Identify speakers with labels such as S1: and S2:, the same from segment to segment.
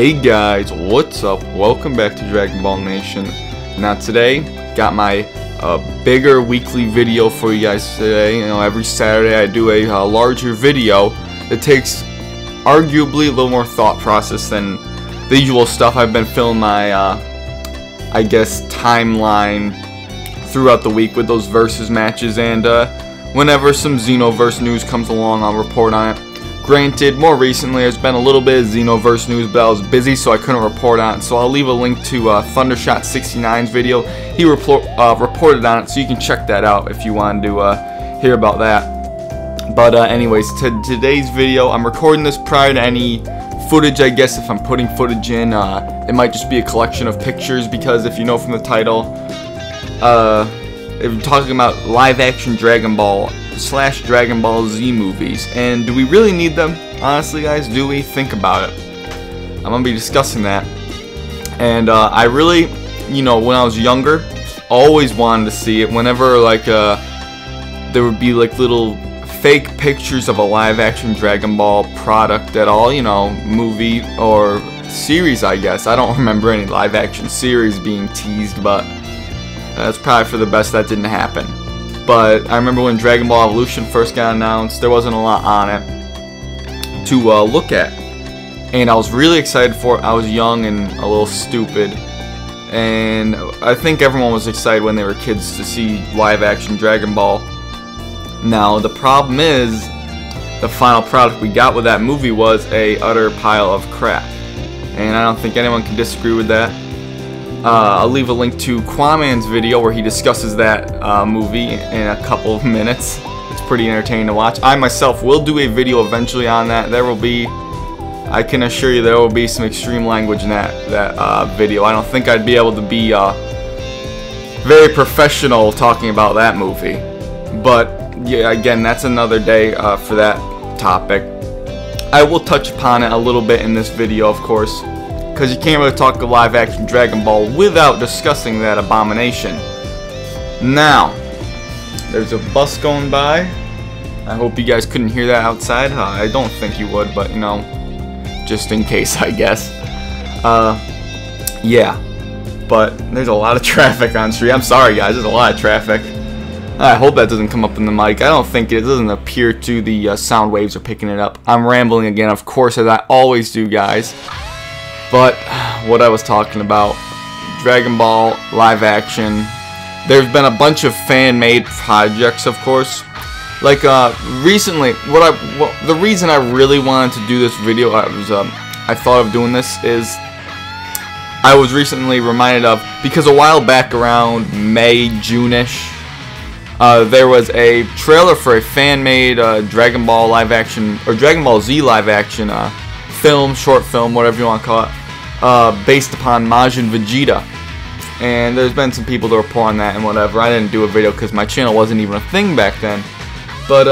S1: Hey guys, what's up? Welcome back to Dragon Ball Nation. Now today, got my bigger weekly video for you guys today. You know, every Saturday I do a larger video that takes arguably a little more thought process than the usual stuff. I've been filming my, I guess, timeline throughout the week with those versus matches, and whenever some Xenoverse news comes along, I'll report on it. Granted, more recently there's been a little bit of Xenoverse news, but I was busy so I couldn't report on it. So I'll leave a link to Thundershot69's video. He reported on it, so you can check that out if you wanted to hear about that. But anyways, today's video, I'm recording this prior to any footage, I guess. If I'm putting footage in, it might just be a collection of pictures, because if you know from the title, if you're talking about live-action Dragon Ball / Dragon Ball Z movies, and do we really need them? Honestly, guys, do we? Think about it. I'm gonna be discussing that, and I really, you know, when I was younger, always wanted to see it. Whenever like there would be like little fake pictures of a live-action Dragon Ball product at all, you know, movie or series, I guess. I don't remember any live-action series being teased, but that's probably for the best that didn't happen. But I remember when Dragon Ball Evolution first got announced, there wasn't a lot on it to look at, and I was really excited for it. I was young and a little stupid, and I think everyone was excited when they were kids to see live-action Dragon Ball. Now the problem is, the final product we got with that movie was a utter pile of crap, and I don't think anyone can disagree with that. I'll leave a link to Quaman's video where he discusses that movie in a couple of minutes. It's pretty entertaining to watch. I myself will do a video eventually on that. There will be, I can assure you, there will be some extreme language in that video. I don't think I'd be able to be very professional talking about that movie. But yeah, again, that's another day for that topic. I will touch upon it a little bit in this video, of course, because you can't really talk a live-action Dragon Ball without discussing that abomination. Now, there's a bus going by. I hope you guys couldn't hear that outside. I don't think you would, but you know, just in case, I guess. Yeah, but there's a lot of traffic on the street. I'm sorry, guys, there's a lot of traffic. I hope that doesn't come up in the mic. I don't think it doesn't appear to the sound waves are picking it up. I'm rambling again, of course, as I always do, guys. But what I was talking about, Dragon Ball live action, there's been a bunch of fan-made projects, of course. Like recently, the reason I really wanted to do this video, I thought of doing this, is I was recently reminded of, because a while back around May, June-ish, there was a trailer for a fan-made Dragon Ball live action, or Dragon Ball Z live action film, short film, whatever you want to call it. Based upon Majin Vegeta, and there's been some people to report on that and whatever. I didn't do a video because my channel wasn't even a thing back then, but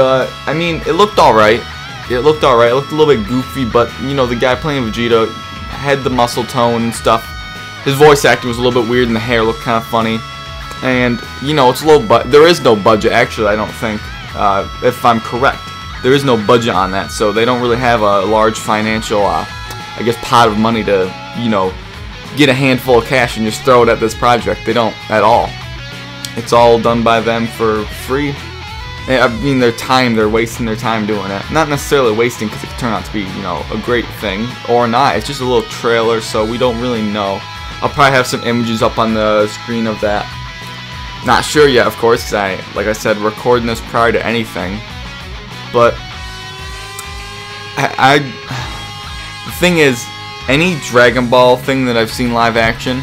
S1: I mean, it looked alright. It looked a little bit goofy, but you know, the guy playing Vegeta had the muscle tone and stuff. His voice acting was a little bit weird, and the hair looked kind of funny, and you know, it's low, but there is no budget, actually. I don't think, if I'm correct, there is no budget on that, so they don't really have a large financial I guess pot of money to, you know, get a handful of cash and just throw it at this project. They don't at all. It's all done by them for free. I mean, they're wasting their time doing it. Not necessarily wasting, because it could turn out to be, you know, a great thing, or not. It's just a little trailer, so we don't really know. I'll probably have some images up on the screen of that. Not sure yet, of course, because like I said, recording this prior to anything. But the thing is, any Dragon Ball thing that I've seen live action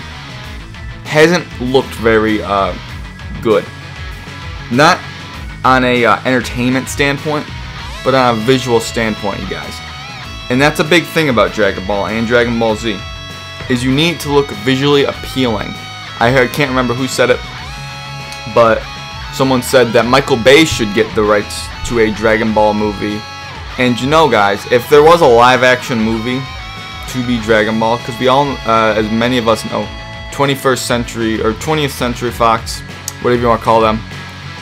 S1: hasn't looked very good. Not on a entertainment standpoint, but on a visual standpoint, you guys. And that's a big thing about Dragon Ball and Dragon Ball Z, is you need to look visually appealing. I can't remember who said it, but someone said that Michael Bay should get the rights to a Dragon Ball movie. And you know, guys, if there was a live-action movie to be Dragon Ball, because we all, as many of us know, 21st century or 20th century Fox, whatever you want to call them,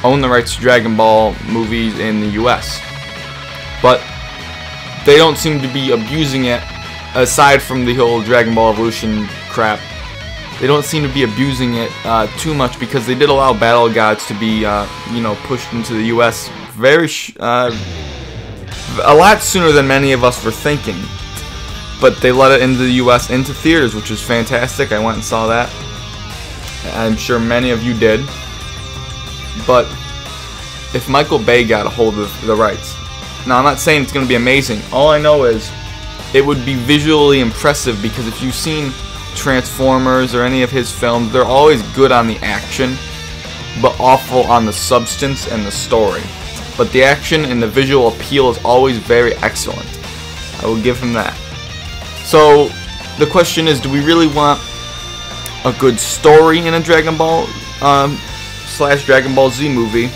S1: own the rights to Dragon Ball movies in the US. But they don't seem to be abusing it aside from the whole Dragon Ball Evolution crap, they don't seem to be abusing it too much, because they did allow Battle Gods to be, you know, pushed into the U.S. A lot sooner than many of us were thinking. But they let it into the U.S. into theaters, which was fantastic. I went and saw that. I'm sure many of you did. But if Michael Bay got a hold of the rights, now I'm not saying it's going to be amazing. All I know is it would be visually impressive, because if you've seen Transformers or any of his films, they're always good on the action, but awful on the substance and the story. But the action and the visual appeal is always very excellent. I will give him that. So the question is, do we really want a good story in a Dragon Ball / Dragon Ball Z movie?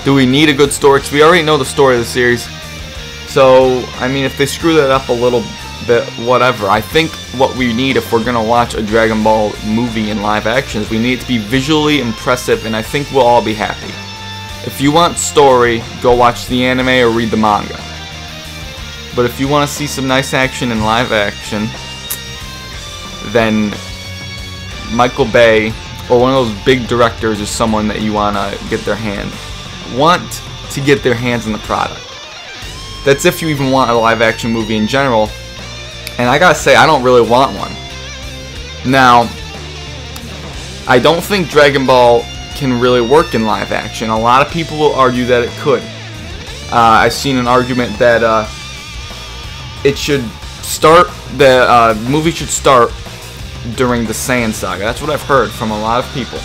S1: Do we need a good story? Because we already know the story of the series. So, I mean, if they screw that up a little bit, whatever. I think what we need, if we're going to watch a Dragon Ball movie in live action, is we need it to be visually impressive, and I think we'll all be happy. If you want story, go watch the anime or read the manga. But if you want to see some nice action in live action, then Michael Bay or one of those big directors is someone that you want to get their hands on the product. That's if you even want a live action movie in general. And I gotta say, I don't really want one. Now, I don't think Dragon Ball can really work in live action. A lot of people will argue that it could. I've seen an argument that the movie should start during the Saiyan Saga. That's what I've heard from a lot of people.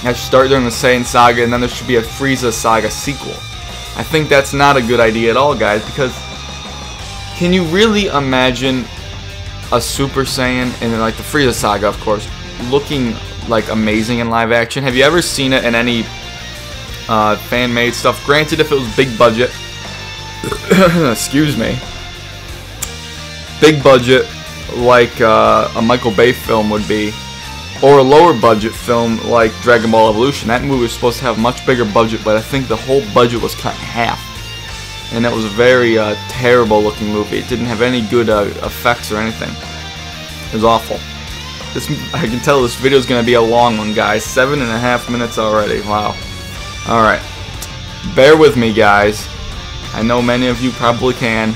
S1: It should start during the Saiyan Saga, and then there should be a Frieza Saga sequel. I think that's not a good idea at all, guys, because can you really imagine a Super Saiyan, and like the Frieza Saga, of course, looking like amazing in live action? Have you ever seen it in any fan-made stuff? Granted, if it was big budget, excuse me, big budget like a Michael Bay film would be, or a lower budget film like Dragon Ball Evolution. That movie was supposed to have a much bigger budget, but I think the whole budget was cut in half. And that was a very terrible looking movie. It didn't have any good effects or anything. It was awful. I can tell this video is going to be a long one, guys. 7.5 minutes already. Wow. Alright. Bear with me, guys. I know many of you probably can.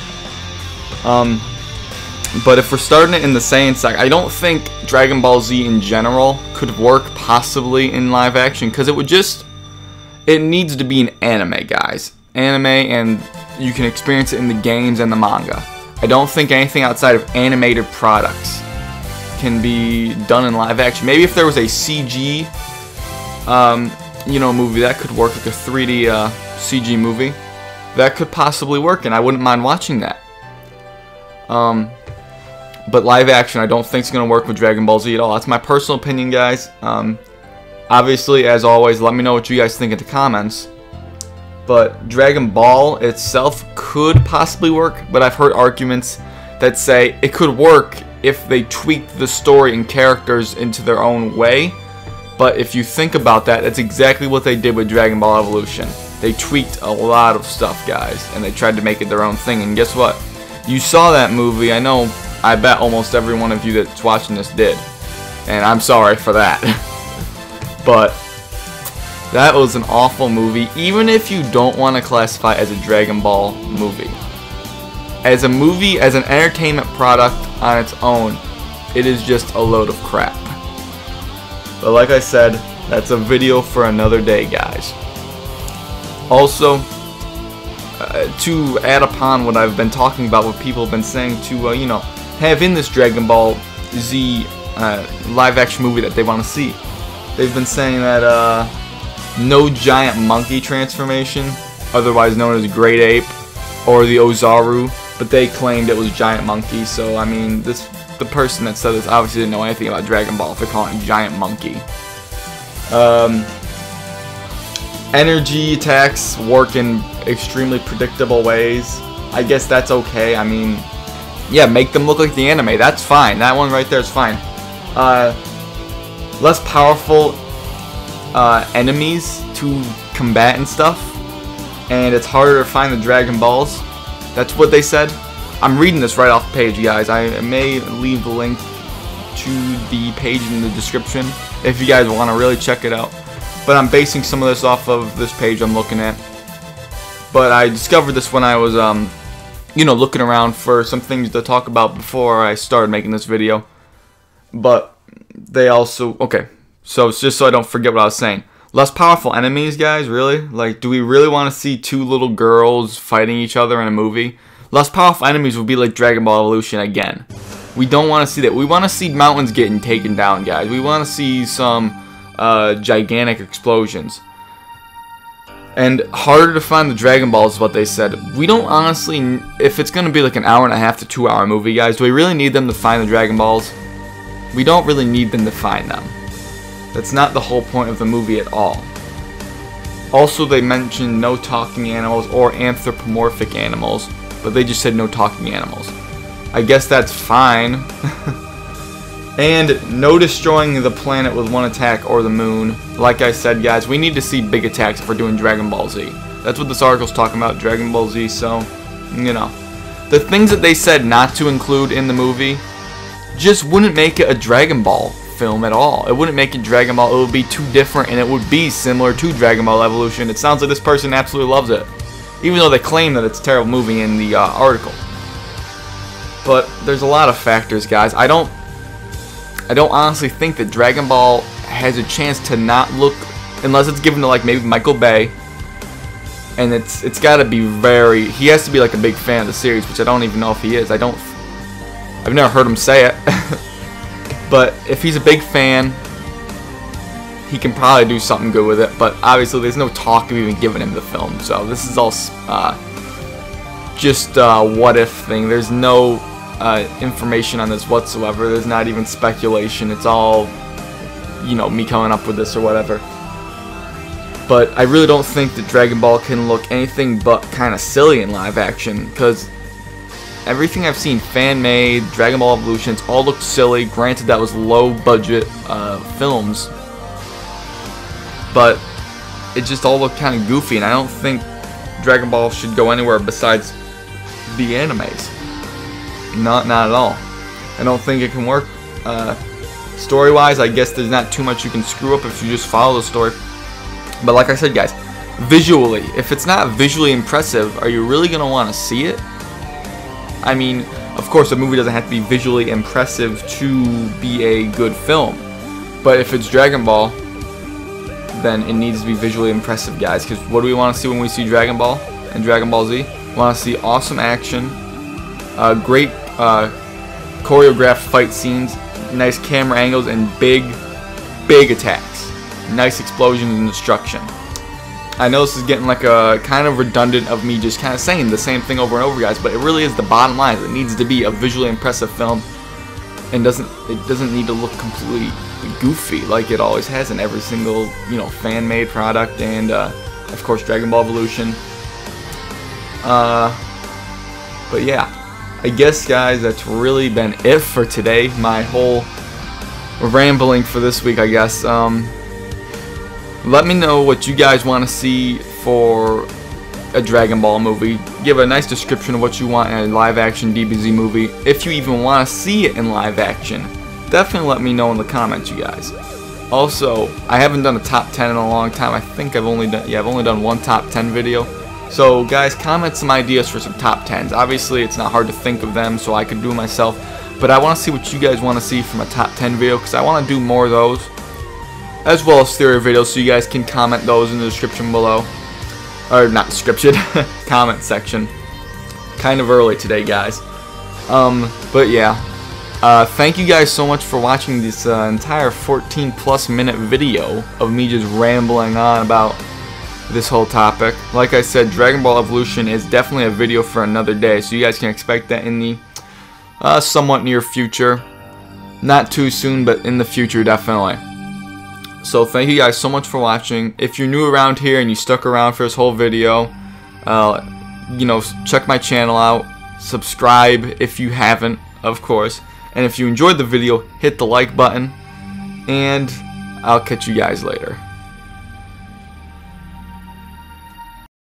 S1: But if we're starting it in the Saiyan Saga, I don't think Dragon Ball Z in general could work possibly in live action, because it needs to be an anime, guys. Anime, and you can experience it in the games and the manga. I don't think anything outside of animated products can be done in live action. Maybe if there was a CG, movie that could work, like a 3D CG movie, that could possibly work, and I wouldn't mind watching that. But live action, I don't think it's going to work with Dragon Ball Z at all. That's my personal opinion, guys. Obviously, as always, let me know what you guys think in the comments. But Dragon Ball itself could possibly work, but I've heard arguments that say it could work if they tweaked the story and characters into their own way. But if you think about that, that's exactly what they did with Dragon Ball Evolution. They tweaked a lot of stuff, guys, and they tried to make it their own thing. And guess what? You saw that movie. I bet almost every one of you that's watching this did. And I'm sorry for that. But that was an awful movie, even if you don't want to classify it as a Dragon Ball movie. As a movie, as an entertainment product on its own, it is just a load of crap. But like I said, that's a video for another day, guys. Also, to add upon what I've been talking about, what people have been saying to, have in this Dragon Ball Z live action movie that they want to see. They've been saying that no giant monkey transformation, otherwise known as Great Ape, or the Ozaru, but they claimed it was giant monkey. So I mean, the person that said this obviously didn't know anything about Dragon Ball if they're calling it giant monkey. Energy attacks work in extremely predictable ways. I guess that's okay. I mean, yeah, make them look like the anime. That's fine. That one right there is fine. Less powerful enemies to combat and stuff, and it's harder to find the Dragon Balls. That's what they said. I'm reading this right off the page, guys. I may leave the link to the page in the description if you guys want to really check it out. But I'm basing some of this off of this page I'm looking at. But I discovered this when I was, looking around for some things to talk about before I started making this video. But they also, okay, so it's just so I don't forget what I was saying. Less powerful enemies, guys, really? Like, do we really want to see two little girls fighting each other in a movie? Less powerful enemies would be like Dragon Ball Evolution again. We don't want to see that. We want to see mountains getting taken down, guys. We want to see some gigantic explosions. And harder to find the Dragon Balls is what they said. We don't honestly, if it's going to be like an hour and a half to 2 hour movie, guys, do we really need them to find the Dragon Balls? We don't really need them to find them. That's not the whole point of the movie at all. Also, they mentioned no talking animals or anthropomorphic animals, but they just said no talking animals. I guess that's fine. And no destroying the planet with one attack or the moon. Like I said, guys, we need to see big attacks if we're doing Dragon Ball Z. That's what this article's talking about, Dragon Ball Z, so, The things that they said not to include in the movie just wouldn't make it a Dragon Ball film at all. It wouldn't make it Dragon Ball. It would be too different, and it would be similar to Dragon Ball Evolution. It sounds like this person absolutely loves it, even though they claim that it's a terrible movie in the article. But there's a lot of factors, guys. I don't honestly think that Dragon Ball has a chance to not look, unless it's given to like maybe Michael Bay, and it's got to be he has to be like a big fan of the series, which I don't even know if he is. I've never heard him say it. But if he's a big fan, he can probably do something good with it. But obviously there's no talk of even giving him the film, so this is all just a what if thing. There's no information on this whatsoever. There's not even speculation. It's all, me coming up with this or whatever. But I really don't think that Dragon Ball can look anything but kind of silly in live action, because everything I've seen fan-made, Dragon Ball Evolution, it's all looked silly. Granted, that was low-budget films, but it just all looked kind of goofy, and I don't think Dragon Ball should go anywhere besides the animes. Not at all. I don't think it can work. Story-wise, I guess there's not too much you can screw up if you just follow the story. But like I said, guys, visually, if it's not visually impressive, are you really going to want to see it? I mean, of course, a movie doesn't have to be visually impressive to be a good film. But if it's Dragon Ball, then it needs to be visually impressive, guys. Because what do we want to see when we see Dragon Ball and Dragon Ball Z? We want to see awesome action, great choreographed fight scenes, nice camera angles, and big attacks. Nice explosions and destruction. I know this is getting like a kind of redundant of me just kind of saying the same thing over and over, guys, but it really is the bottom line. It needs to be a visually impressive film, and it doesn't need to look completely goofy like it always has in every single fan-made product, and of course Dragon Ball Evolution. But yeah, I guess, guys, that's really been it for today. My whole rambling for this week, I guess. Let me know what you guys want to see for a Dragon Ball movie. Give a nice description of what you want in a live-action DBZ movie. If you even want to see it in live action, definitely let me know in the comments, you guys. Also, I haven't done a top 10 in a long time. I think I've only done one top 10 video. So, guys, comment some ideas for some top 10s. Obviously, it's not hard to think of them, so I could do it myself. But I want to see what you guys want to see from a top 10 video, because I want to do more of those, as well as theory videos, so you guys can comment those in the description below. Or not description, comment section. Kind of early today, guys. But yeah, thank you guys so much for watching this entire 14+ minute video of me just rambling on about this whole topic. Like I said, Dragon Ball Evolution is definitely a video for another day, so you guys can expect that in the somewhat near future. Not too soon, but in the future, definitely. So thank you guys so much for watching. If you're new around here and you stuck around for this whole video, check my channel out. Subscribe if you haven't, of course. And if you enjoyed the video, hit the like button. And I'll catch you guys later.